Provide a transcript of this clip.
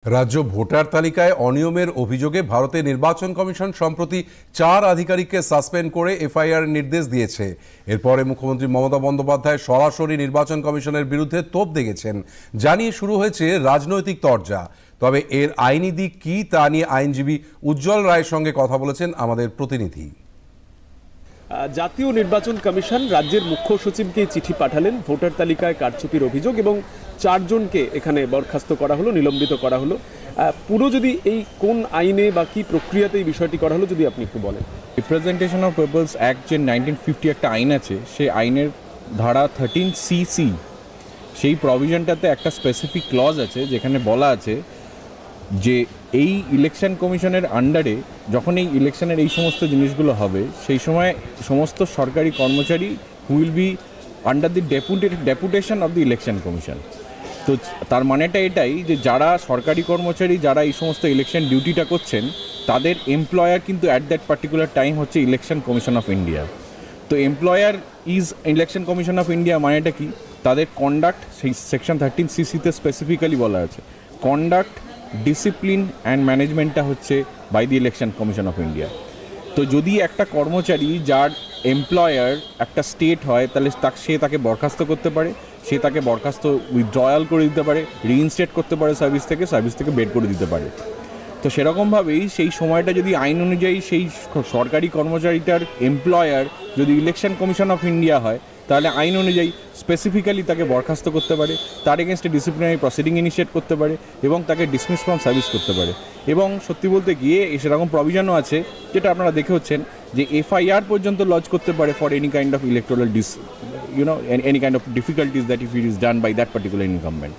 রাজ্য ভোটার তালিকায় অনিয়মের অভিযোগে ভারতের নির্বাচন কমিশন সম্প্রতি 4 আধিকারিককে সাসপেন্ড করে এফআইআর নির্দেশ দিয়েছে। এরপরে মুখ্যমন্ত্রী মমতা বন্দ্যোপাধ্যায় সরাসরি নির্বাচন কমিশনের বিরুদ্ধে তোপ দেগেছেন, জানিয়ে শুরু হয়েছে রাজনৈতিক তরজা। তবে এর আইনি দিক কি তা নিয়ে আইনজীবী উজ্জ্বল রায়ের সঙ্গে কথা বলেছেন আমাদের প্রতিনিধি। জাতীয় নির্বাচন কমিশন রাজ্যের মুখ্য সচিবকে চিঠি পাঠালেন ভোটার তালিকায় কারচুপির অভিযোগ এবং 4 জনকে এখানে বরখাস্ত করা হলো, নিলম্বিত করা হলো। পুরো যদি এই কোন আইনে বা কি প্রক্রিয়াতে এই বিষয়টি করা হলো যদি আপনি একটু বলেন। রিপ্রেজেন্টেশন অফ পিপলস অ্যাক্ট যে 1950 একটা আইন আছে, সেই আইনের ধারা 13CC, সেই প্রভিশনটাতে একটা স্পেসিফিক ক্লজ আছে যেখানে বলা আছে যে এই ইলেকশন কমিশনের আন্ডারে যখন এই ইলেকশনের এই সমস্ত জিনিসগুলো হবে, সেই সময় সমস্ত সরকারি কর্মচারী wheel B under the deputation of the Election commission. তো তার মানেটা এটাই যে যারা সরকারি কর্মচারী, যারা এই সমস্ত ইলেকশন ডিউটিটা করছেন, তাদের এমপ্লয়ার কিন্তু অ্যাট দ্যাট পার্টিকুলার টাইম হচ্ছে ইলেকশন কমিশন অফ ইন্ডিয়া। তো employer is election Commission of India মানেটা কি? তাদের কন্ডাক্ট সেই সেকশন 13CC-তে স্পেসিফিক্যালি বলা আছে, কন্ডাক্ট, ডিসিপ্লিন অ্যান্ড ম্যানেজমেন্টটা হচ্ছে by the Election Commission of India. তো যদি একটা কর্মচারী যার এমপ্লয়ার একটা স্টেট হয়, তাহলে সে তাকে বরখাস্ত করতে পারে, সে তাকে বরখাস্ত উইথড্রয়াল করে দিতে পারে, রিইনস্টেট করতে পারে সার্ভিস থেকে বের করে দিতে পারে। তো সেরকমভাবেই সেই সময়টা যদি আইন অনুযায়ী সেই সরকারি কর্মচারীটার এমপ্লয়ার যদি ইলেকশন কমিশন অফ ইন্ডিয়া হয়, তাহলে আইন অনুযায়ী স্পেসিফিক্যালি তাকে বরখাস্ত করতে পারে, তার এগেনস্টে ডিসিপ্লিনারি প্রসিডিং ইনিশিয়েট করতে পারে এবং তাকে ডিসমিস ফ্রম সার্ভিস করতে পারে। এবং সত্যি বলতে গিয়ে সেরকম প্রভিশনও আছে যেটা আপনারা দেখে হচ্ছেন যে এফআইআর পর্যন্ত লজ করতে পারে for any kind of electoral any kind of difficulties that if it is done by that particular incumbent.